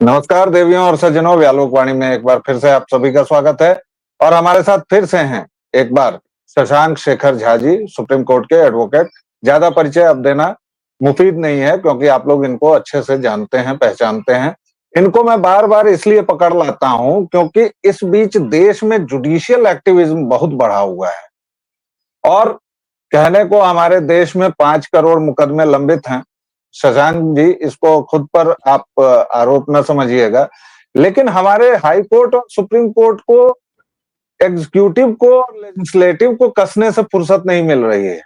नमस्कार देवियों और सज्जनों, व्यालोक वाणी में एक बार फिर से आप सभी का स्वागत है। और हमारे साथ फिर से हैं एक बार शशांक शेखर झा जी, सुप्रीम कोर्ट के एडवोकेट। ज्यादा परिचय अब देना मुफीद नहीं है क्योंकि आप लोग इनको अच्छे से जानते हैं, पहचानते हैं। इनको मैं बार बार इसलिए पकड़ लाता हूं क्योंकि इस बीच देश में जुडिशियल एक्टिविज्म बहुत बढ़ा हुआ है और कहने को हमारे देश में 5 करोड़ मुकदमे लंबित हैं। शशांक जी, इसको खुद पर आप आरोप न समझिएगा, लेकिन हमारे हाई कोर्ट और सुप्रीम कोर्ट को, एग्जीक्यूटिव को और लेजिस्लेटिव को कसने से फुर्सत नहीं मिल रही है।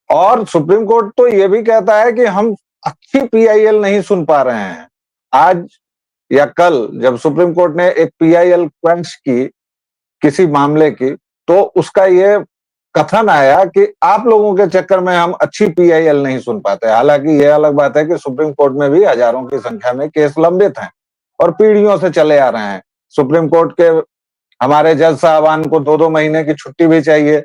और सुप्रीम कोर्ट तो ये भी कहता है कि हम अच्छी पीआईएल नहीं सुन पा रहे हैं। आज या कल जब सुप्रीम कोर्ट ने एक पीआईएल क्वेंच की किसी मामले की, तो उसका ये कथन आया कि आप लोगों के चक्कर में हम अच्छी पीआईएल नहीं सुन पाते। हालांकि यह अलग बात है कि सुप्रीम कोर्ट में भी हजारों की संख्या में केस लंबित हैं और पीढ़ियों से चले आ रहे हैं। सुप्रीम कोर्ट के हमारे जज साहबान को 2-2 महीने की छुट्टी भी चाहिए।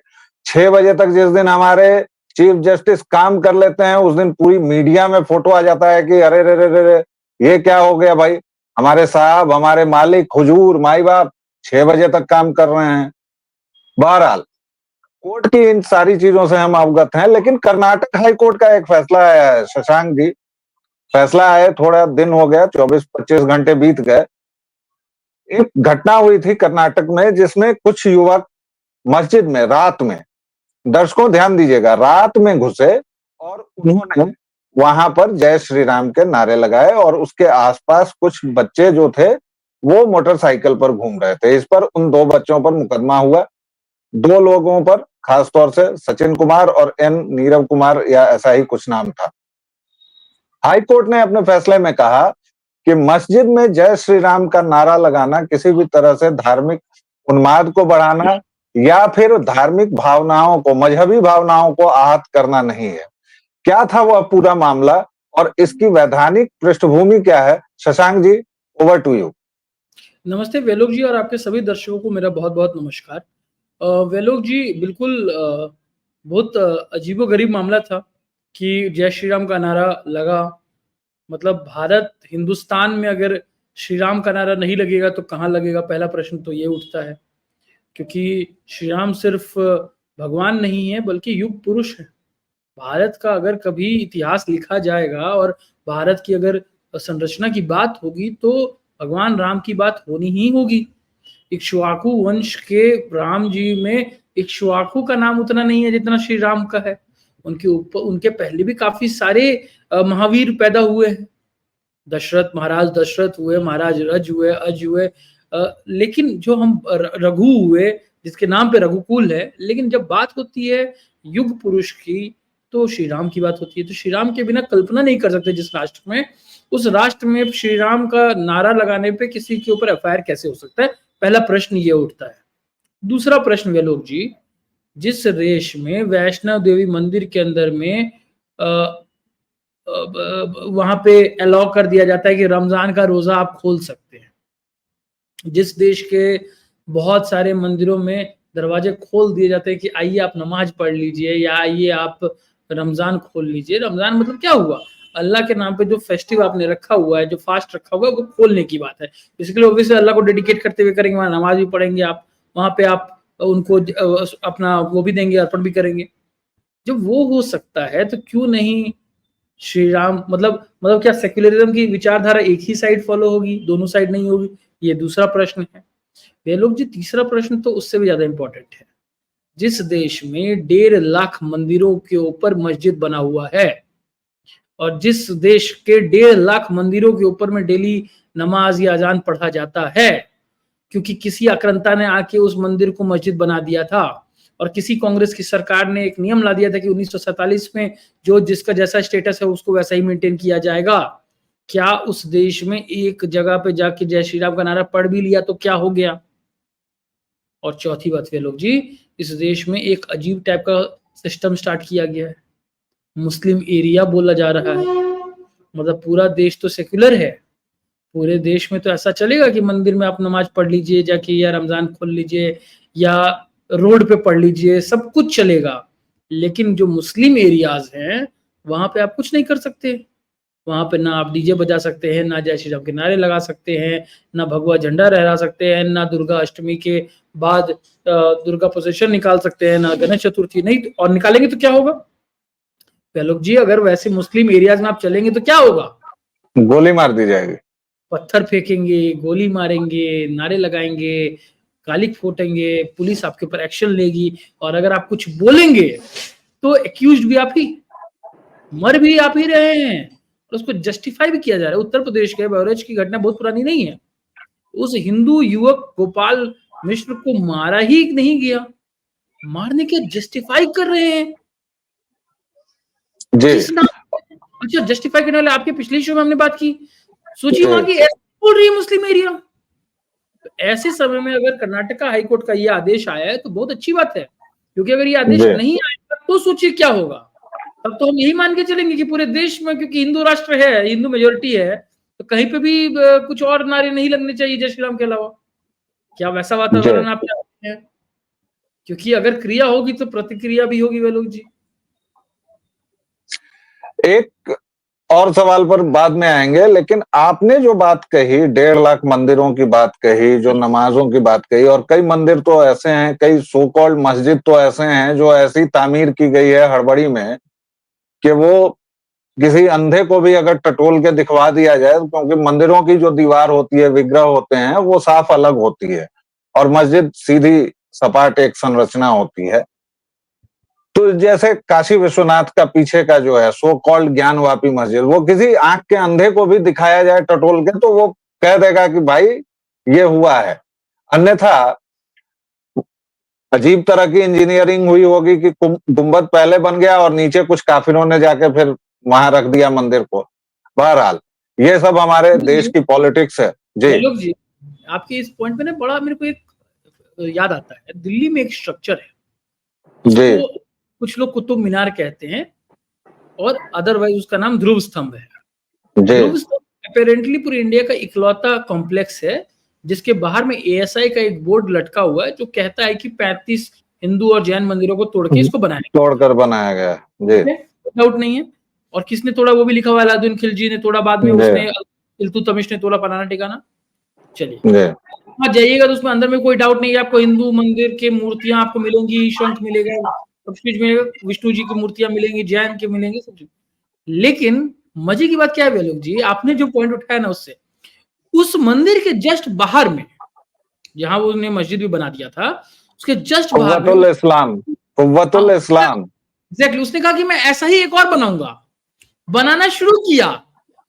6 बजे तक जिस दिन हमारे चीफ जस्टिस काम कर लेते हैं, उस दिन पूरी मीडिया में फोटो आ जाता है कि अरे रे रे रे रे, ये क्या हो गया भाई, हमारे साहब, हमारे मालिक, हुजूर, माई बाप 6 बजे तक काम कर रहे हैं। बहरहाल कोर्ट की इन सारी चीजों से हम अवगत हैं, लेकिन कर्नाटक हाई कोर्ट का एक फैसला आया है शशांक जी। फैसला आए थोड़ा दिन हो गया, 24-25 घंटे बीत गए। एक घटना हुई थी कर्नाटक में जिसमें कुछ युवक मस्जिद में रात में, दर्शकों ध्यान दीजिएगा, रात में घुसे और उन्होंने वहां पर जय श्री राम के नारे लगाए और उसके आसपास कुछ बच्चे जो थे वो मोटरसाइकिल पर घूम रहे थे। इस पर उन 2 बच्चों पर मुकदमा हुआ। 2 लोगों पर, खासतौर से सचिन कुमार और एन नीरव कुमार, या ऐसा ही कुछ नाम था। हाई कोर्ट ने अपने फैसले में कहा कि मस्जिद में जय श्री राम का नारा लगाना किसी भी तरह से धार्मिक उन्माद को बढ़ाना या फिर धार्मिक भावनाओं को, मजहबी भावनाओं को आहत करना नहीं है। क्या था वह पूरा मामला और इसकी वैधानिक पृष्ठभूमि क्या है? Shashank ji, over to you. नमस्ते वेलोक जी और आपके सभी दर्शकों को मेरा बहुत बहुत नमस्कार। वेलोक जी, बिल्कुल बहुत अजीबोगरीब मामला था कि जय श्री राम का नारा लगा। मतलब भारत हिंदुस्तान में अगर श्री राम का नारा नहीं लगेगा तो कहाँ लगेगा? पहला प्रश्न तो ये उठता है, क्योंकि श्री राम सिर्फ भगवान नहीं है बल्कि युग पुरुष है। भारत का अगर कभी इतिहास लिखा जाएगा और भारत की अगर संरचना की बात होगी तो भगवान राम की बात होनी ही होगी। इक्ष्वाकु वंश के राम जी में इक्ष्वाकु का नाम उतना नहीं है जितना श्री राम का है। उनके ऊपर, उनके पहले भी काफी सारे महावीर पैदा हुए हैं। दशरथ, महाराज दशरथ हुए, महाराज रज हुए, अज हुए, लेकिन जो हम रघु हुए, जिसके नाम पे रघुकुल है। लेकिन जब बात होती है युग पुरुष की तो श्री राम की बात होती है। तो श्री राम के बिना कल्पना नहीं कर सकते जिस राष्ट्र में, उस राष्ट्र में श्री राम का नारा लगाने पे किसी के ऊपर एफआईआर कैसे हो सकता है? पहला प्रश्न ये उठता है। दूसरा प्रश्न वेलोक जी, जिस देश में वैष्णव देवी मंदिर के अंदर में वहां पे अलाउ कर दिया जाता है कि रमजान का रोजा आप खोल सकते हैं, जिस देश के बहुत सारे मंदिरों में दरवाजे खोल दिए जाते हैं कि आइए आप नमाज पढ़ लीजिए या आइए आप रमजान खोल लीजिए। रमजान मतलब क्या हुआ? अल्लाह के नाम पे जो फेस्टिव आपने रखा हुआ है, जो फास्ट रखा हुआ है, वो खोलने की बात है। इसके लिए ऑब्वियसली अल्लाह को डेडिकेट करते हुए करेंगे, वहां नमाज भी पढ़ेंगे आप, वहां पे आप उनको अपना वो भी देंगे, अर्पण भी करेंगे। जब वो हो सकता है तो क्यों नहीं श्री राम? मतलब क्या सेक्युलरिज्म की विचारधारा एक ही साइड फॉलो होगी, दोनों साइड नहीं होगी? ये दूसरा प्रश्न है। वेलोक जी, तीसरा प्रश्न तो उससे भी ज्यादा इंपॉर्टेंट है। जिस देश में 1.5 लाख मंदिरों के ऊपर मस्जिद बना हुआ है और जिस देश के 1.5 लाख मंदिरों के ऊपर में डेली नमाज या अजान पढ़ा जाता है, क्योंकि किसी आक्रांता ने आके उस मंदिर को मस्जिद बना दिया था और किसी कांग्रेस की सरकार ने एक नियम ला दिया था कि 1947 में जो जिसका जैसा स्टेटस है उसको वैसा ही मेंटेन किया जाएगा। क्या उस देश में एक जगह पे जाके जय श्री राम का नारा पढ़ भी लिया तो क्या हो गया? और चौथी बात वेलोक जी, इस देश में एक अजीब टाइप का सिस्टम स्टार्ट किया गया है, मुस्लिम एरिया बोला जा रहा है। मतलब पूरा देश तो सेक्युलर है, पूरे देश में तो ऐसा चलेगा कि मंदिर में आप नमाज पढ़ लीजिए जाके, या रमजान खोल लीजिए, या रोड पे पढ़ लीजिए, सब कुछ चलेगा। लेकिन जो मुस्लिम एरियाज हैं वहां पे आप कुछ नहीं कर सकते। वहां पे ना आप डीजे बजा सकते हैं, ना जय श्री राम के नारे लगा सकते हैं, ना भगवा झंडा लहरा सकते हैं, ना दुर्गा अष्टमी के बाद दुर्गा प्रोसेशन निकाल सकते हैं, ना गणेश चतुर्थी, नहीं और निकालेंगे तो क्या होगा लोग जी? अगर वैसे मुस्लिम एरियाज में आप चलेंगे तो क्या होगा? गोली मार दी जाएगी। पत्थर फेंकेंगे, गोली मारेंगे, नारे लगाएंगे, गाली फोटेंगे, पुलिस आपके ऊपर एक्शन लेगी, और अगर आप कुछ बोलेंगे तो एक्यूज भी आप ही, मर भी आप ही रहे हैं, और उसको जस्टिफाई भी किया जा रहा है। उत्तर प्रदेश के बहराइच की घटना बहुत पुरानी नहीं है, उस हिंदू युवक गोपाल मिश्र को मारा ही नहीं गया, मारने के जस्टिफाई कर रहे हैं जी किस नाम? अच्छा, जस्टिफाई करने वाले आपके पिछले शो में हमने बात की, सोचिए जी वहां की बोल रही है मुस्लिम एरिया। तो ऐसे समय में अगर कर्नाटका हाईकोर्ट का ये आदेश आया है तो बहुत अच्छी बात है, क्योंकि अगर ये आदेश जी नहीं आएगा तो सोचिए क्या होगा। तब तो हम यही मान के चलेंगे कि पूरे देश में, क्योंकि हिंदू राष्ट्र है, हिंदू मेजोरिटी है, तो कहीं पे भी कुछ और नारे नहीं लगने चाहिए जय श्री राम के अलावा। क्या वैसा जी। वातावरण आप चाहते हैं? क्योंकि अगर क्रिया होगी तो प्रतिक्रिया भी होगी वे लोग जी। एक और सवाल पर बाद में आएंगे, लेकिन आपने जो बात कही, 1.5 लाख मंदिरों की बात कही, जो नमाजों की बात कही, और कई मंदिर तो ऐसे हैं, कई सो कॉल्ड मस्जिद तो ऐसे हैं जो ऐसी तामीर की गई है हड़बड़ी में कि वो किसी अंधे को भी अगर टटोल के दिखवा दिया जाए, क्योंकि मंदिरों की जो दीवार होती है, विग्रह होते हैं, वो साफ अलग होती है और मस्जिद सीधी सपाट एक संरचना होती है। तो जैसे काशी विश्वनाथ का पीछे का जो है सो कॉल्ड ज्ञानवापी मस्जिद, वो किसी आंख के अंधे को भी दिखाया जाए टटोल के तो वो कह देगा कि भाई ये हुआ है। अन्यथा अजीब तरह की इंजीनियरिंग हुई होगी कि गुंबद पहले बन गया और नीचे कुछ काफिरों ने जाके फिर वहां रख दिया मंदिर को। बहरहाल ये सब हमारे देश की पॉलिटिक्स है जी। लोग जी, आपके इस पॉइंट पे ना बड़ा मेरे को एक याद आता है, दिल्ली में एक स्ट्रक्चर है जी उसको कुछ लोग कुतुब मीनार कहते हैं, और अदरवाइज उसका नाम ध्रुव स्तंभ है। जी ध्रुव स्तंभ अपेरेंटली पूरी इंडिया का इकलौता कॉम्प्लेक्स है जिसके बाहर में एएसआई का एक बोर्ड लटका हुआ है जो कहता है कि 35 हिंदू और जैन मंदिरों को तोड़ के इसको बनाया तोड़कर बनाया गया जी गया, डाउट नहीं है। और किसने तोड़ा वो भी लिखा हुआ है, अलाउद्दीन खिलजी ने तोड़ा, बाद में जी उसने इल्तुतमिश ने तोड़ा फलाना ठिकाना। चलिए जी वहां जाइएगा तो उसमें अंदर में कोई डाउट नहीं है, आपको हिंदू मंदिर के मूर्तियां आपको मिलेंगी, शंख मिलेगा, सब चीज मिलेगा, विष्णु जी की मूर्तियां मिलेंगी, जैन के मिलेंगे, सब चीज। लेकिन मजे की बात क्या है वेलोक जी, आपने जो पॉइंट उठाया ना उससे, उस मंदिर के जस्ट बाहर में, जहां वो उसने मस्जिद भी बना दिया था, उसके जस्ट बाहर में कुव्वतुल इस्लाम, कुव्वतुल इस्लाम। एग्जैक्टली उसने कहा कि मैं ऐसा ही एक और बनाऊंगा, बनाना शुरू किया।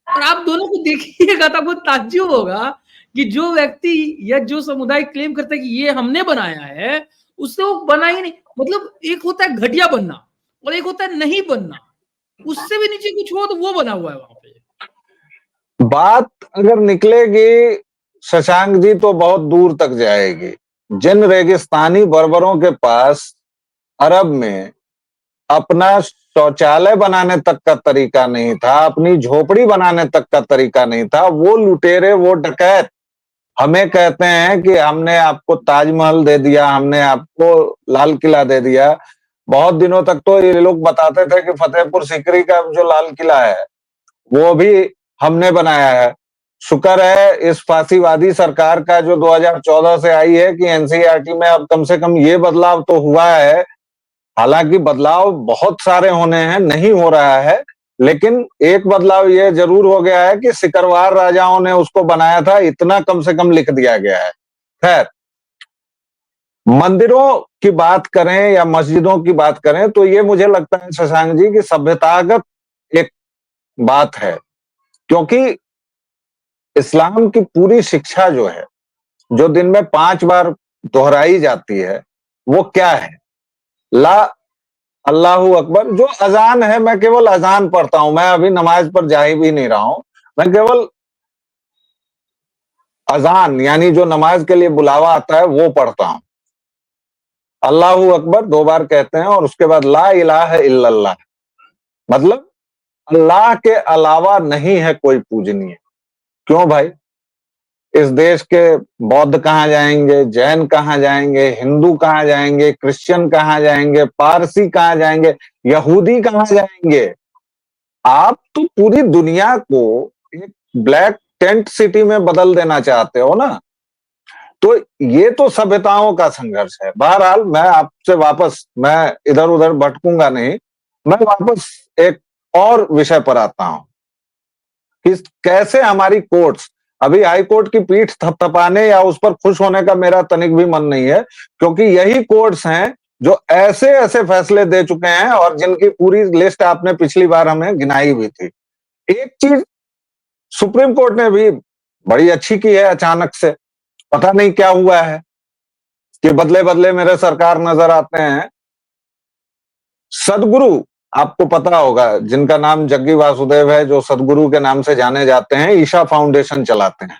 और आप दोनों को देखिएगा तो आपको ताज्जुब होगा कि जो व्यक्ति या जो समुदाय क्लेम करता है कि ये हमने बनाया है, उससे वो बना ही नहीं। मतलब एक होता है घटिया बनना और एक होता है नहीं बनना, उससे भी नीचे कुछ हो तो वो बना हुआ है वहां पे। बात अगर निकलेगी शशांक जी तो बहुत दूर तक जाएगी। जिन रेगिस्तानी बर्बरों के पास अरब में अपना शौचालय बनाने तक का तरीका नहीं था, अपनी झोपड़ी बनाने तक का तरीका नहीं था, वो लुटेरे, वो डकैत हमें कहते हैं कि हमने आपको ताजमहल दे दिया, हमने आपको लाल किला दे दिया। बहुत दिनों तक तो ये लोग बताते थे कि फतेहपुर सीकरी का जो लाल किला है वो भी हमने बनाया है। शुक्र है इस फांसीवादी सरकार का जो 2014 से आई है कि एनसीईआरटी में अब कम से कम ये बदलाव तो हुआ है। हालांकि बदलाव बहुत सारे होने हैं, नहीं हो रहा है, लेकिन एक बदलाव ये जरूर हो गया है कि सिकरवार राजाओं ने उसको बनाया था, इतना कम से कम लिख दिया गया है। खैर, मंदिरों की बात करें या मस्जिदों की बात करें तो ये मुझे लगता है शशांक जी की सभ्यतागत एक बात है, क्योंकि इस्लाम की पूरी शिक्षा जो है, जो दिन में 5 बार दोहराई जाती है, वो क्या है? ला अल्लाहू अकबर, जो अजान है, मैं केवल अजान पढ़ता हूं, मैं अभी नमाज पर जा ही भी नहीं रहा हूं, मैं केवल अजान यानी जो नमाज के लिए बुलावा आता है वो पढ़ता हूं। अल्लाहू अकबर 2 बार कहते हैं और उसके बाद ला इलाहा इल्लल्लाह, मतलब अल्लाह के अलावा नहीं है कोई पूजनीय। क्यों भाई? इस देश के बौद्ध कहाँ जाएंगे, जैन कहाँ जाएंगे, हिंदू कहाँ जाएंगे, क्रिश्चियन कहाँ जाएंगे, पारसी कहाँ जाएंगे, यहूदी कहाँ जाएंगे? आप तो पूरी दुनिया को एक ब्लैक टेंट सिटी में बदल देना चाहते हो ना। तो ये तो सभ्यताओं का संघर्ष है। बहरहाल मैं आपसे वापस, मैं इधर उधर भटकूंगा नहीं, मैं वापस एक और विषय पर आता हूं कि कैसे हमारी कोर्ट्स, अभी हाई कोर्ट की पीठ थपथपाने या उस पर खुश होने का मेरा तनिक भी मन नहीं है, क्योंकि यही कोर्ट्स हैं जो ऐसे ऐसे फैसले दे चुके हैं और जिनकी पूरी लिस्ट आपने पिछली बार हमें गिनाई हुई थी। एक चीज सुप्रीम कोर्ट ने भी बड़ी अच्छी की है, अचानक से पता नहीं क्या हुआ है कि बदले बदले मेरे सरकार नजर आते हैं। सदगुरु, आपको पता होगा, जिनका नाम जग्गी वासुदेव है, जो सदगुरु के नाम से जाने जाते हैं, ईशा फाउंडेशन चलाते हैं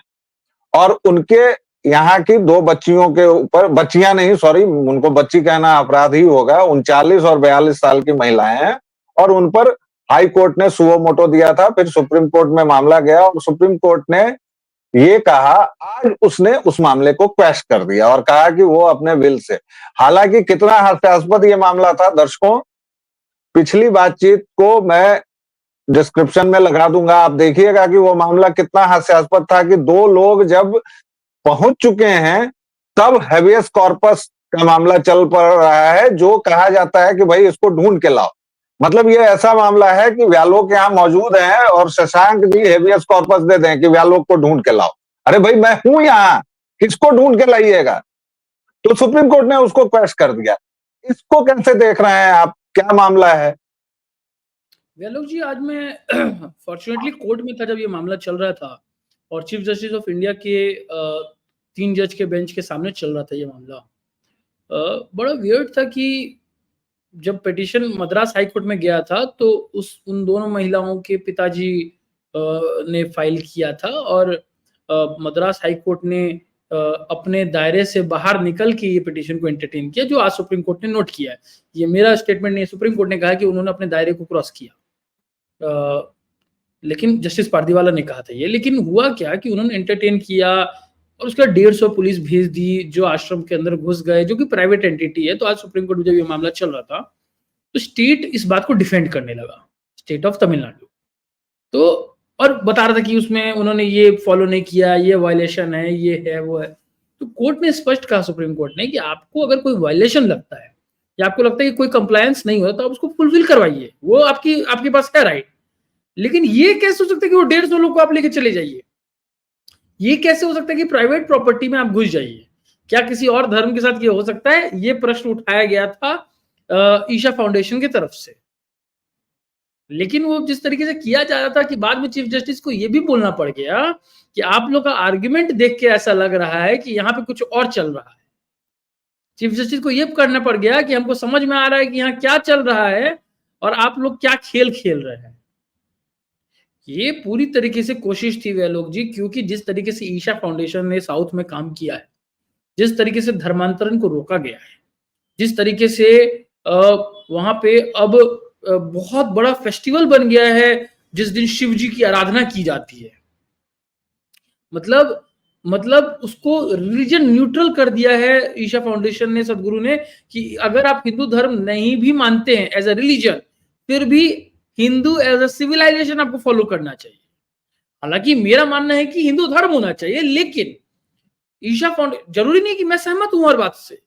और उनके यहाँ की दो बच्चियों के ऊपर, बच्चियां नहीं सॉरी, उनको बच्ची कहना अपराध ही होगा, 39 और 42 साल की महिलाएं हैं और उन पर हाई कोर्ट ने सुओ मोटो दिया था। फिर सुप्रीम कोर्ट में मामला गया और सुप्रीम कोर्ट ने ये कहा, आज उसने उस मामले को क्वैश कर दिया और कहा कि वो अपने विल से, हालांकि कितना हास्यास्पद ये मामला था दर्शकों, पिछली बातचीत को मैं डिस्क्रिप्शन में लगा दूंगा, आप देखिएगा कि वो मामला कितना हास्यास्पद था कि दो लोग जब पहुंच चुके हैं तब हैबियस कॉर्पस का मामला चल पड़ रहा है, जो कहा जाता है कि भाई इसको ढूंढ के लाओ। मतलब ये ऐसा मामला है कि व्यालोक यहाँ मौजूद हैं और शशांक जी हैबियस कॉर्पस दे दें कि व्यालोक को ढूंढ के लाओ। अरे भाई मैं हूं यहाँ, किसको ढूंढ के लाइएगा? तो सुप्रीम कोर्ट ने उसको क्वैश कर दिया। इसको कैसे देख रहे हैं आप, क्या मामला है? व्यालोक जी, आज मैं फॉर्चुनेटली कोर्ट में था जब ये मामला चल रहा था और चीफ जस्टिस ऑफ इंडिया के 3 जज के बेंच के सामने चल रहा था ये मामला। बड़ा वियर्ड था कि जब पिटीशन मद्रास हाई कोर्ट में गया था तो उन दोनों महिलाओं के पिताजी ने फाइल किया था और मद्रास हाई कोर्ट ने अपने दायरे से बाहर निकल के ये पिटीशन को एंटरटेन किया, जो आज सुप्रीम कोर्ट ने नोट किया है। ये मेरा स्टेटमेंट नहीं है, सुप्रीम कोर्ट ने कहा कि उन्होंने अपने दायरे को क्रॉस किया। लेकिन जस्टिस पारदीवाला ने कहा था ये, लेकिन हुआ क्या कि उन्होंने एंटरटेन किया और उसका 150 पुलिस भेज दी, जो आश्रम के अंदर घुस गए, जो कि प्राइवेट एंटिटी है। तो आज सुप्रीम कोर्ट में जब ये मामला चल रहा था तो स्टेट इस बात को डिफेंड करने लगा, स्टेट ऑफ तमिलनाडु। तो और बता रहा था कि उसमें उन्होंने ये फॉलो नहीं किया, ये वायलेशन है, ये है, वो है। तो कोर्ट ने स्पष्ट कहा, सुप्रीम कोर्ट ने, कि आपको अगर कोई वायलेशन लगता है या आपको लगता है कि कोई कंप्लायंस नहीं हो तो आप उसको फुलफिल करवाइए, वो आपके पास है राइट। लेकिन ये कैसे हो सकता है कि वो 150 लोग को आप लेके चले जाइए? ये कैसे हो सकता है कि प्राइवेट प्रॉपर्टी में आप घुस जाइए? क्या किसी और धर्म के साथ ये हो सकता है? ये प्रश्न उठाया गया था ईशा फाउंडेशन की तरफ से। लेकिन वो जिस तरीके से किया जा रहा था कि बाद में चीफ जस्टिस को ये भी बोलना पड़ गया कि आप लोग का आर्गुमेंट देख के ऐसा लग रहा है कि यहाँ पे कुछ और चल रहा है। चीफ जस्टिस को ये करना पड़ गया कि हमको समझ में आ रहा है कि यहाँ क्या चल रहा है और आप लोग क्या खेल खेल रहे हैं। ये पूरी तरीके से कोशिश थी व्यालोक जी, क्योंकि जिस तरीके से ईशा फाउंडेशन ने साउथ में काम किया है, जिस तरीके से धर्मांतरण को रोका गया है, जिस तरीके से वहां पे अब बहुत बड़ा फेस्टिवल बन गया है जिस दिन शिव जी की आराधना की जाती है। मतलब उसको रिलीजन न्यूट्रल कर दिया है ईशा फाउंडेशन ने, सदगुरु ने, कि अगर आप हिंदू धर्म नहीं भी मानते हैं एज अ रिलीजन, फिर भी हिंदू एज अ सिविलाइजेशन आपको फॉलो करना चाहिए। हालांकि मेरा मानना है कि हिंदू धर्म होना चाहिए, लेकिन ईशा फाउंडेशन, जरूरी नहीं कि मैं सहमत हूं हर बात से,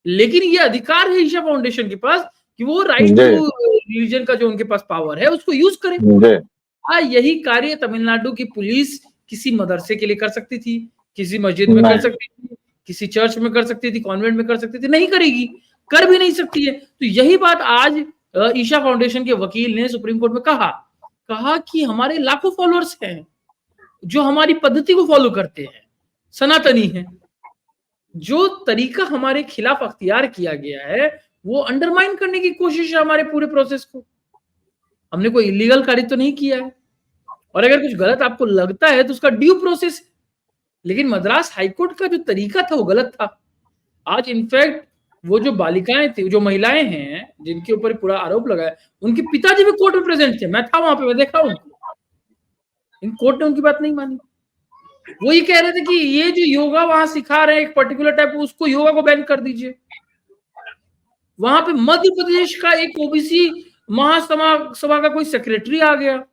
लेकिन ये अधिकार है ईशा फाउंडेशन के पास कि वो राइट टू रिलीजन का जो उनके पास पावर है उसको यूज करें। यही कार्य तमिलनाडु की पुलिस किसी मदरसे के लिए कर सकती थी, किसी मस्जिद में कर सकती थी, किसी चर्च में कर सकती थी, कॉन्वेंट में कर सकती थी, नहीं करेगी, कर भी नहीं सकती है। तो यही बात आज ईशा फाउंडेशन के वकील ने सुप्रीम कोर्ट में कहा कि हमारे लाखों फॉलोअर्स हैं जो हमारी पद्धति को फॉलो करते हैं, सनातनी है। जो तरीका हमारे खिलाफ अख्तियार किया गया है वो अंडरमाइन करने की कोशिश है हमारे पूरे प्रोसेस को। हमने कोई इलीगल कार्य तो नहीं किया है, और अगर कुछ गलत आपको लगता है तो उसका ड्यू प्रोसेस। लेकिन मद्रास हाईकोर्ट का जो तरीका था वो गलत था। आज इनफैक्ट वो जो बालिकाएं थी, जो महिलाएं हैं जिनके ऊपर पूरा आरोप लगा है, उनके पिताजी भी कोर्ट में प्रेजेंट थे, मैं था वहां पे, मैं देखा उनको। इन कोर्ट ने उनकी बात नहीं मानी। वो ये कह रहे थे कि ये जो योगा वहां सिखा रहे हैं एक पर्टिकुलर टाइप, उसको योगा को बैन कर दीजिए। वहां पे मध्य प्रदेश का एक ओबीसी महासभा सभा का कोई सेक्रेटरी आ गया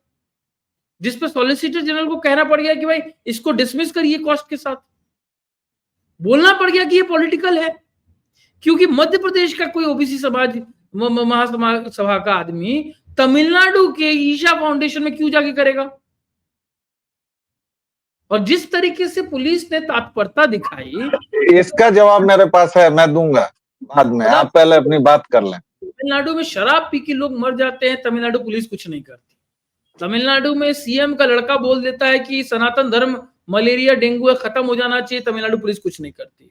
जिसपे सॉलिसिटर जनरल को कहना पड़ गया कि भाई इसको डिसमिस करिए कॉस्ट के साथ। बोलना पड़ गया कि ये पॉलिटिकल है, क्योंकि मध्य प्रदेश का कोई ओबीसी समाज महासभा सभा का आदमी तमिलनाडु के ईशा फाउंडेशन में क्यों जाके करेगा। और जिस तरीके से पुलिस ने तत्परता दिखाई, इसका जवाब मेरे पास है, मैं दूंगा बाद में, आप पहले अपनी बात कर लें। तमिलनाडु में शराब पी के लोग मर जाते हैं, तमिलनाडु पुलिस कुछ नहीं करती। तमिलनाडु में सीएम का लड़का बोल देता है कि सनातन धर्म मलेरिया डेंगू है, खत्म हो जाना चाहिए, तमिलनाडु पुलिस कुछ नहीं करती।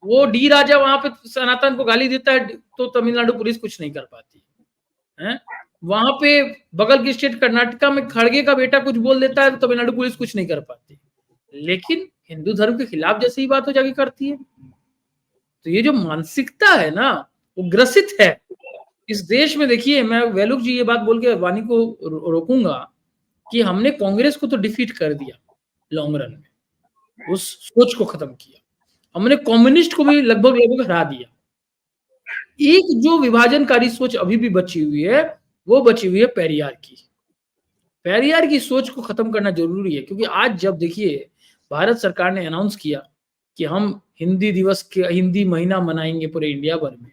वो डी राजा वहां पे सनातन को गाली देता है तो तमिलनाडु पुलिस कुछ नहीं कर पाती है। वहां पे बगल के स्टेट कर्नाटका में खड़गे का बेटा कुछ बोल देता है तो तमिलनाडु पुलिस कुछ नहीं कर पाती, लेकिन हिंदू धर्म के खिलाफ जैसे ही बात हो जाके करती है। तो ये जो मानसिकता है ना, वो ग्रसित है इस देश में। देखिए, मैं वैलुक जी ये बात बोल के वानी को रोकूंगा कि हमने कांग्रेस को तो डिफीट कर दिया लॉन्ग रन में, उस सोच को खत्म किया, हमने कम्युनिस्ट को भी लगभग लगभग हरा दिया। एक जो विभाजनकारी सोच अभी भी बची हुई है, वो बची हुई है पेरियार की। पेरियार की सोच को खत्म करना जरूरी है, क्योंकि आज जब देखिए भारत सरकार ने अनाउंस किया कि हम हिंदी दिवस के हिंदी महीना मनाएंगे पूरे इंडिया भर में,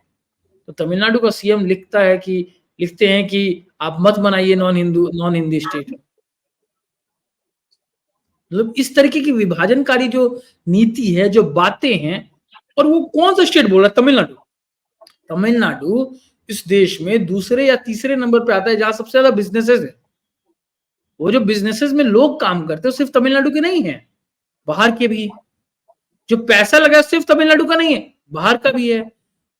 तो तमिलनाडु का सीएम लिखते हैं कि आप मत मनाइए नॉन हिंदी स्टेट। मतलब इस तरीके की विभाजनकारी जो नीति है, जो बातें हैं, और वो कौन सा स्टेट बोल रहा है? तमिलनाडु। तमिलनाडु इस देश में दूसरे या तीसरे नंबर पे आता है जहां सबसे ज्यादा बिजनेसेस है। वो जो बिजनेसेस में लोग काम करते हैं सिर्फ तमिलनाडु के नहीं है, बाहर के भी। जो पैसा लगा सिर्फ तमिलनाडु का नहीं है, बाहर का भी है।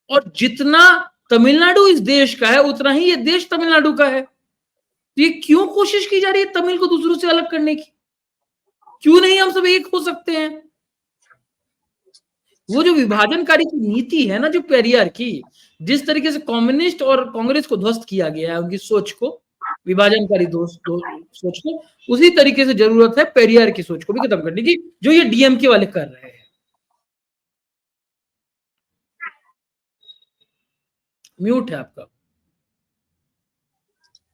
और जितना तमिलनाडु इस देश का है, उतना ही ये देश तमिलनाडु का है। तो ये क्यों कोशिश की जा रही है तमिल को दूसरों से अलग करने की? क्यों नहीं हम सब एक हो सकते हैं? वो जो विभाजनकारी की नीति है ना, जो पेरियार की, जिस तरीके से कम्युनिस्ट और कांग्रेस को ध्वस्त किया गया है, उनकी सोच को, विभाजनकारी सोच को, उसी तरीके से जरूरत है पेरियार की सोच को भी खत्म करने की, जो ये डीएमके वाले कर रहे हैं। म्यूट है आपका।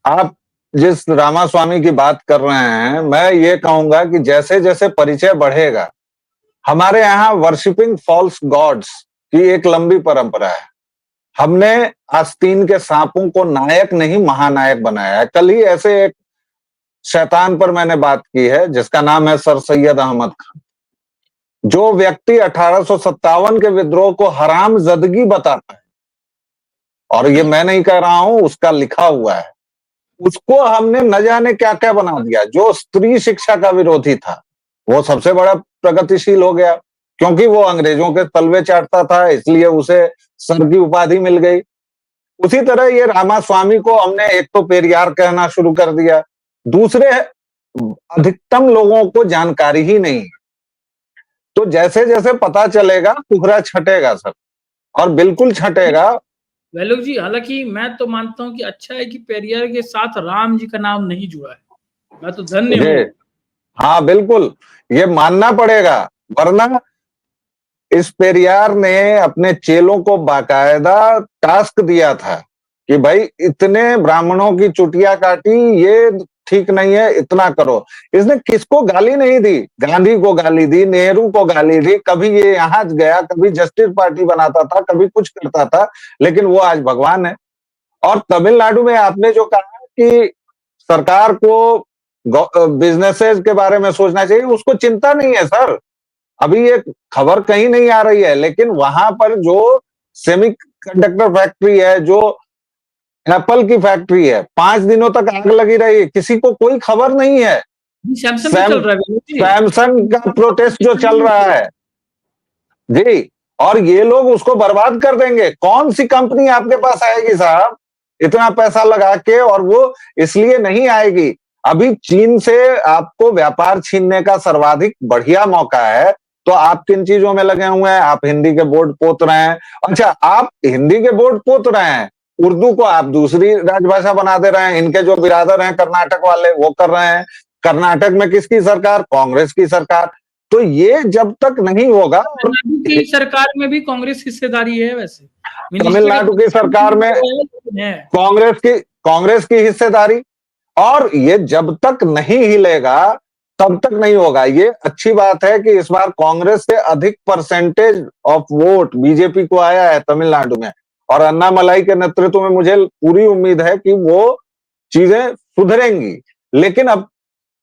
आप जिस रामास्वामी की बात कर रहे हैं, मैं ये कहूंगा कि जैसे जैसे परिचय बढ़ेगा, हमारे यहाँ वर्शिपिंग फॉल्स गॉड्स की एक लंबी परंपरा है। हमने आस्तीन के सांपों को नायक नहीं महानायक बनाया है। कल ही ऐसे एक शैतान पर मैंने बात की है जिसका नाम है सर सैयद अहमद खान। जो व्यक्ति 1857 के विद्रोह को हरामजदगी बताता है, और ये मैं नहीं कह रहा हूं, उसका लिखा हुआ है, उसको हमने न जाने क्या क्या बना दिया। जो स्त्री शिक्षा का विरोधी था, वो सबसे बड़ा प्रगतिशील हो गया, क्योंकि वो अंग्रेजों के तलवे चाटता था, इसलिए उसे सर की उपाधि मिल गई। उसी तरह ये रामास्वामी को हमने एक तो पेरियार कहना शुरू कर दिया, दूसरे अधिकतम लोगों को जानकारी ही नहीं है। तो जैसे जैसे पता चलेगा कुहरा छटेगा सर, और बिल्कुल छटेगा। वैलोक जी, हालांकि मैं तो मानता हूं कि अच्छा है कि पेरियार के साथ राम जी का नाम नहीं जुड़ा है। मैं तो धन्य हूं। हाँ बिल्कुल, ये मानना पड़ेगा, वरना इस पेरियार ने अपने चेलों को बाकायदा टास्क दिया था कि भाई इतने ब्राह्मणों की चुटिया काटी, ये ठीक नहीं है, इतना करो। इसने किसको गाली नहीं दी? गांधी को गाली दी, नेहरू को गाली दी, कभी ये यहाँ गया, कभी जस्टिस पार्टी बनाता था, कभी कुछ करता था, लेकिन वो आज भगवान है। और तमिलनाडु में आपने जो कहा कि सरकार को बिजनेसेस के बारे में सोचना चाहिए, उसको चिंता नहीं है सर। अभी ये खबर कहीं नहीं आ रही है, लेकिन वहां पर जो सेमीकंडक्टर फैक्ट्री है, जो एप्पल की फैक्ट्री है, 5 दिनों तक आग लगी रही, किसी को कोई खबर नहीं है। सैमसंग का प्रोटेस्ट जो चल रहा है जी, और ये लोग उसको बर्बाद कर देंगे। कौन सी कंपनी आपके पास आएगी साहब इतना पैसा लगा के? और वो इसलिए नहीं आएगी, अभी चीन से आपको व्यापार छीनने का सर्वाधिक बढ़िया मौका है। तो आप किन चीजों में लगे हुए हैं? आप हिंदी के बोर्ड पोत रहे हैं। अच्छा, आप हिंदी के बोर्ड पोत रहे हैं, उर्दू को आप दूसरी राजभाषा बना दे रहे हैं। इनके जो बिरादर हैं कर्नाटक वाले, वो कर रहे हैं। कर्नाटक में किसकी सरकार? कांग्रेस की सरकार। तो ये जब तक नहीं होगा, की सरकार में भी कांग्रेस हिस्सेदारी है। वैसे तमिलनाडु की सरकार में कांग्रेस की, कांग्रेस की हिस्सेदारी, और ये जब तक नहीं हिलेगा तब तक नहीं होगा। ये अच्छी बात है कि इस बार कांग्रेस से अधिक परसेंटेज ऑफ वोट बीजेपी को आया है तमिलनाडु में, और अन्नामलाई के नेतृत्व में मुझे पूरी उम्मीद है कि वो चीजें सुधरेंगी। लेकिन अब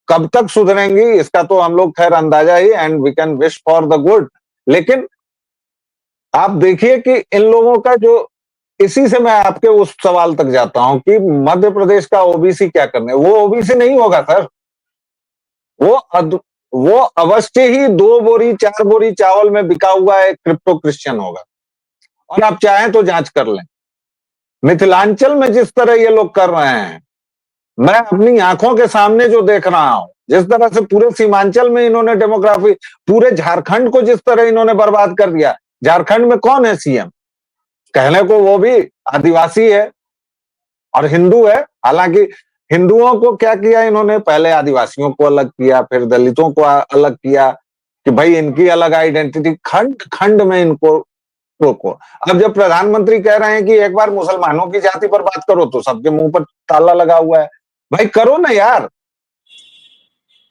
कब तक सुधरेंगी इसका तो हम लोग खैर अंदाजा ही, and we can wish for the good. लेकिन आप देखिए कि इन लोगों का जो, इसी से मैं आपके उस सवाल तक जाता हूं कि मध्य प्रदेश का ओबीसी क्या करने, वो ओबीसी नहीं होगा सर, वो अवश्य ही 2 बोरी 4 बोरी चावल में बिका हुआ एक क्रिप्टो क्रिश्चियन होगा। और आप चाहें तो जांच कर लें, मिथिलांचल में जिस तरह ये लोग कर रहे हैं, मैं अपनी आंखों के सामने जो देख रहा हूं, जिस तरह से पूरे सीमांचल में इन्होंने डेमोग्राफी, पूरे झारखंड को जिस तरह इन्होंने बर्बाद कर दिया। झारखंड में कौन है सीएम? कहने को वो भी आदिवासी है और हिंदू है। हालांकि हिंदुओं को क्या किया इन्होंने, पहले आदिवासियों को अलग किया, फिर दलितों को अलग किया कि भाई इनकी अलग आइडेंटिटी, खंड खंड में इनको रोको। अब जब प्रधानमंत्री कह रहे हैं कि एक बार मुसलमानों की जाति पर बात करो, तो सबके मुंह पर ताला लगा हुआ है। भाई करो ना यार,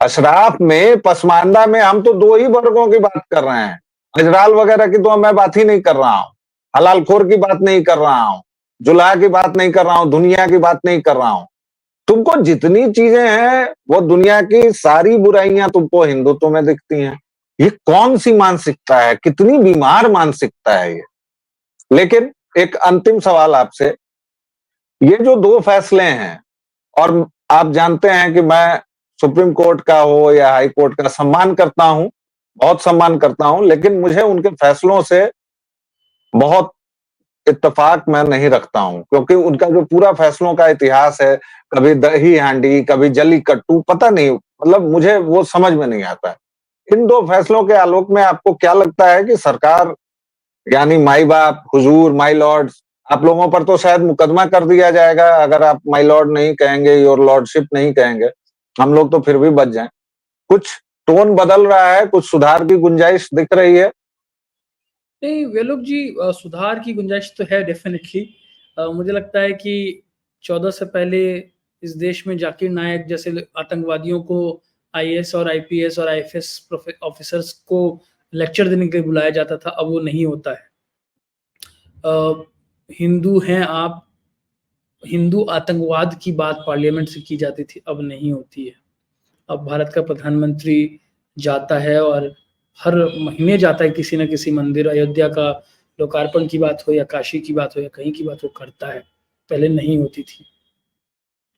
अशराफ में, पसमानदा में हम तो 2 ही वर्गों की बात कर रहे हैं। अजराल वगैरह की तो मैं बात ही नहीं कर रहा हूं, हलालखोर की बात नहीं कर रहा हूं, जुल्हा की बात नहीं कर रहा हूं, दुनिया की बात नहीं कर रहा हूं। तुमको जितनी चीजें हैं वो दुनिया की सारी बुराइयां तुमको हिंदुत्व में दिखती हैं। ये कौन सी मानसिकता है, कितनी बीमार मानसिकता है ये। लेकिन एक अंतिम सवाल आपसे, ये जो 2 फैसले हैं, और आप जानते हैं कि मैं सुप्रीम कोर्ट का हो या हाई कोर्ट का सम्मान करता हूं, बहुत सम्मान करता हूं, लेकिन मुझे उनके फैसलों से बहुत इत्तेफाक मैं नहीं रखता हूं, क्योंकि उनका जो पूरा फैसलों का इतिहास है, कभी दही हांडी, कभी जली कट्टू, पता नहीं, मतलब मुझे वो समझ में नहीं आता है। इन 2 फैसलों के आलोक में आपको क्या लगता है कि सरकार, यानी माई बाप, हुजूर, माई लॉर्ड्स, आप लोगों पर तो शायद मुकदमा कर दिया जाएगा अगर आप माई लॉर्ड नहीं कहेंगे, योर लॉर्डशिप नहीं कहेंगे, हम लोग तो फिर भी बच जाएं। कुछ टोन बदल रहा है, कुछ सुधार की गुंजाइश दिख रही है? नहीं वेलोक जी, सुधार की गुंजाइश तो है डेफिनेटली। मुझे लगता है कि 14 से पहले इस देश में जाकिर नायक जैसे आतंकवादियों को आईएएस और आईपीएस और आईएफएस ऑफिसर्स को लेक्चर देने के लिए बुलाया जाता था, अब वो नहीं होता है। हिंदू हैं आप, हिंदू आतंकवाद की बात पार्लियामेंट से की जाती थी, अब नहीं होती है। अब भारत का प्रधानमंत्री जाता है और हर महीने जाता है किसी न किसी मंदिर, अयोध्या का लोकार्पण की बात हो या काशी की बात हो या कहीं की बात हो, करता है, पहले नहीं होती थी।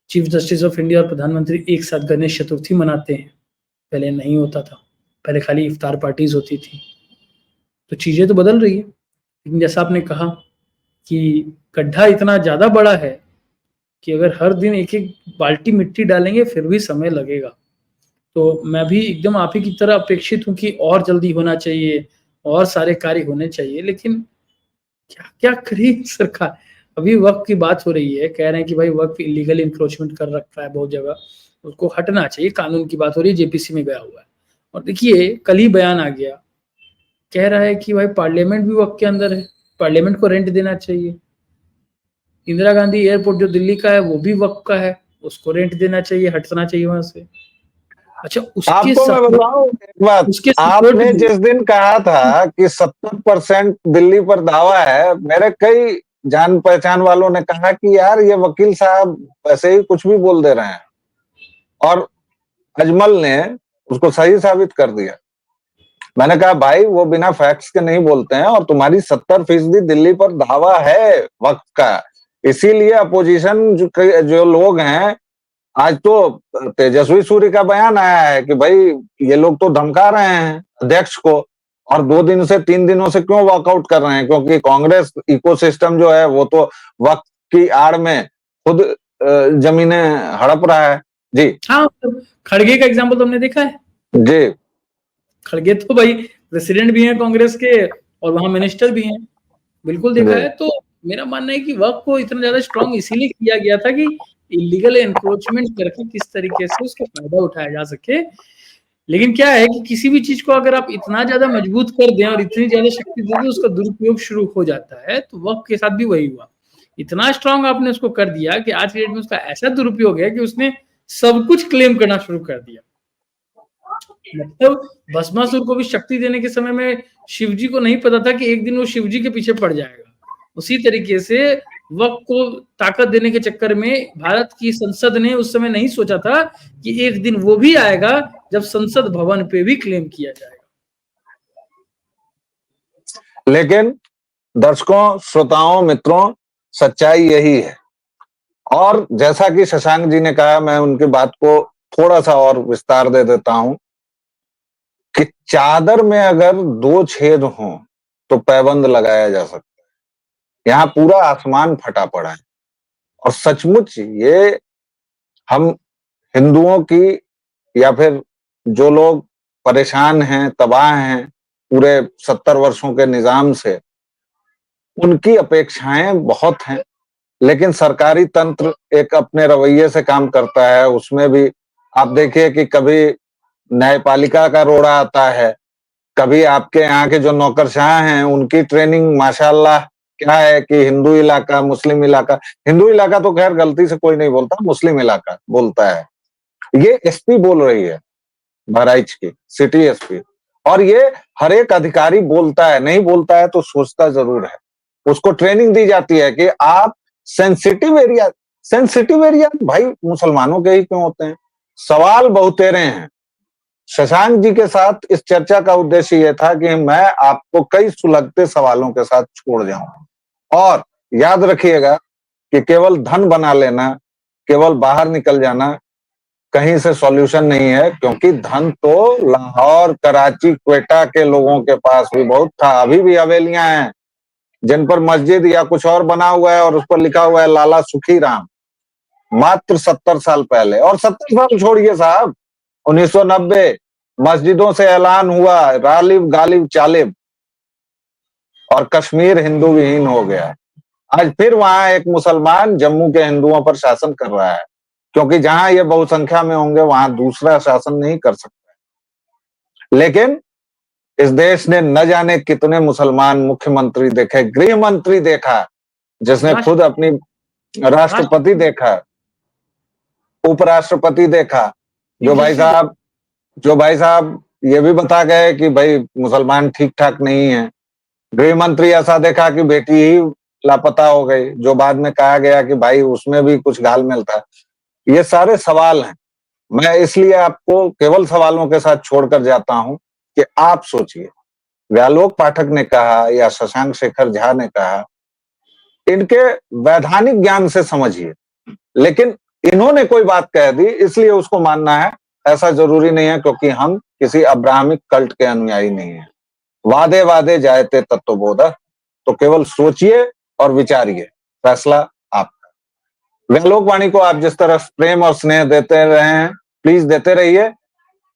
चीफ जस्टिस ऑफ इंडिया और प्रधानमंत्री एक साथ गणेश चतुर्थी मनाते हैं, पहले नहीं होता था, पहले खाली इफ्तार पार्टीज होती थी। तो चीजें तो बदल रही है, लेकिन जैसा आपने कहा कि गड्ढा इतना ज्यादा बड़ा है कि अगर हर दिन एक एक बाल्टी मिट्टी डालेंगे फिर भी समय लगेगा। तो मैं भी एकदम आप ही की तरह अपेक्षित हूँ कि और जल्दी होना चाहिए और सारे कार्य होने चाहिए, लेकिन क्या क्या करे सरकार। अभी वक्त की बात हो रही है, कह रहे हैं कि भाई वक्त इलीगल इंक्रोचमेंट कर रखा है बहुत जगह, उसको हटना चाहिए, कानून की बात हो रही है, जेपीसी में गया हुआ है। और देखिए कल ही बयान आ गया, कह रहा है कि भाई पार्लियामेंट भी वक्त के अंदर है, पार्लियामेंट को रेंट देना चाहिए। इंदिरा गांधी एयरपोर्ट जो दिल्ली का है वो भी वक्त का है, उसको रेंट देना चाहिए, हटना चाहिए वहां से। अच्छा उसके आपको मैं बताऊं एक बात, उसके सपोर्ट आपने में जिस दिन कहा था कि 70% दिल्ली पर दावा है, मेरे कई जान पहचान वालों ने कहा कि यार ये वकील साहब वैसे ही कुछ भी बोल दे रहे हैं, और अजमल ने उसको सही साबित कर दिया। मैंने कहा भाई वो बिना फैक्ट्स के नहीं बोलते हैं, और तुम्हारी 70% दिल्ली पर दावा है वक्त का, इसीलिए अपोजिशन जो लोग हैं, आज तो तेजस्वी सूर्य का बयान आया है कि भाई ये लोग तो धमका रहे हैं अध्यक्ष को, और 2 दिन से 3 दिनों से क्यों वॉकआउट कर रहे हैं, क्योंकि कांग्रेस इकोसिस्टम जो है वो तो वक्त की आड़ में खुद जमीनें हड़प रहा है। जी हाँ, खड़गे का एग्जाम्पल तुमने देखा है। जी, खड़गे तो भाई प्रेसिडेंट भी हैं कांग्रेस के और वहां मिनिस्टर भी हैं, बिल्कुल देखा है। तो मेरा मानना है कि वक्त को इतना ज्यादा स्ट्रांग इसीलिए किया गया था कि इलीगल एनक्रोचमेंट करके किस तरीके से उसका फायदा उठाया जा सके। लेकिन क्या है कि किसी भी चीज को अगर आप इतना ज्यादा मजबूत कर दें और इतनी ज्यादा शक्ति दे दें, उसका दुरुपयोग शुरू हो जाता है। तो वक्त के साथ भी वही हुआ इतना स्ट्रांग आपने उसको कर दिया कि आज के डेट में उसका ऐसा दुरुपयोग है कि उसने सब कुछ क्लेम करना शुरू कर दिया। मतलब भस्मासुर को भी शक्ति देने के समय में शिवजी को नहीं पता था कि एक दिन वो शिवजी के पीछे पड़ जाएगा। उसी तरीके से वक्त को ताकत देने के चक्कर में भारत की संसद ने उस समय नहीं सोचा था कि एक दिन वो भी आएगा जब संसद भवन पे भी क्लेम किया जाएगा। लेकिन दर्शकों, श्रोताओं, मित्रों, सच्चाई यही है। और जैसा कि शशांक जी ने कहा, मैं उनकी बात को थोड़ा सा और विस्तार दे देता हूं कि चादर में अगर 2 छेद हों तो पैबंद लगाया जा सकता है। यहाँ पूरा आसमान फटा पड़ा है और सचमुच ये हम हिंदुओं की या फिर जो लोग परेशान हैं, तबाह हैं पूरे 70 वर्षों के निजाम से, उनकी अपेक्षाएं बहुत हैं। लेकिन सरकारी तंत्र एक अपने रवैये से काम करता है। उसमें भी आप देखिए कि कभी न्यायपालिका का रोड़ा आता है, कभी आपके यहाँ के जो नौकरशाह हैं उनकी ट्रेनिंग माशाल्लाह क्या है कि हिंदू इलाका, मुस्लिम इलाका। हिंदू इलाका तो खैर गलती से कोई नहीं बोलता, मुस्लिम इलाका बोलता है। ये एसपी बोल रही है बहराइच की, सिटी एसपी। और ये हर एक अधिकारी बोलता है, नहीं बोलता है तो सोचता जरूर है। उसको ट्रेनिंग दी जाती है कि आप सेंसिटिव एरिया भाई मुसलमानों के ही क्यों होते हैं? सवाल बहुतेरे हैं। शशांक जी के साथ इस चर्चा का उद्देश्य यह था कि मैं आपको कई सुलगते सवालों के साथ छोड़ जाऊं। और याद रखिएगा कि केवल धन बना लेना, केवल बाहर निकल जाना कहीं से सॉल्यूशन नहीं है, क्योंकि धन तो लाहौर, कराची, क्वेटा के लोगों के पास भी बहुत था। अभी भी हवेलियां हैं जिन पर मस्जिद या कुछ और बना हुआ है और उस पर लिखा हुआ है लाला सुखी राम, मात्र 70 साल पहले। और 70 साल छोड़िए साहब, 1990 मस्जिदों से ऐलान हुआ गालिब गालिब चालिब और कश्मीर हिंदू विहीन हो गया। आज फिर वहां एक मुसलमान जम्मू के हिंदुओं पर शासन कर रहा है, क्योंकि जहां ये बहुसंख्या में होंगे वहां दूसरा शासन नहीं कर सकता। लेकिन इस देश ने न जाने कितने मुसलमान मुख्यमंत्री देखे, गृह मंत्री देखा जिसने खुद अपनी, राष्ट्रपति देखा, उपराष्ट्रपति देखा, जो भाई साहब ये भी बता गए कि भाई मुसलमान ठीक ठाक नहीं है। गृह मंत्री ऐसा देखा कि बेटी ही लापता हो गई, जो बाद में कहा गया कि भाई उसमें भी कुछ घालमेल था। ये सारे सवाल हैं। मैं इसलिए आपको केवल सवालों के साथ छोड़कर जाता हूं कि आप सोचिए, व्यालोक पाठक ने कहा या शशांक शेखर झा ने कहा, इनके वैधानिक ज्ञान से समझिए। लेकिन इन्होंने कोई बात कह दी इसलिए उसको मानना है, ऐसा जरूरी नहीं है, क्योंकि हम किसी अब्राहमिक कल्ट के अनुयायी नहीं है। वादे वादे जायते तत्वबोध। तो केवल सोचिए और विचारिए, फैसला आपका। व्यालोक वाणी को आप जिस तरह प्रेम और स्नेह देते रहे हैं, प्लीज देते रहिए।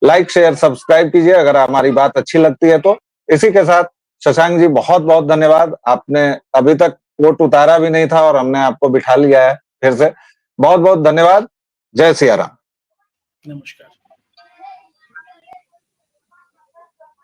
लाइक, शेयर, सब्सक्राइब कीजिए अगर हमारी बात अच्छी लगती है तो। इसी के साथ शशांक जी बहुत बहुत धन्यवाद। आपने अभी तक कोट उतारा भी नहीं था और हमने आपको बिठा लिया है फिर से। बहुत बहुत धन्यवाद। जय सिया राम। नमस्कार।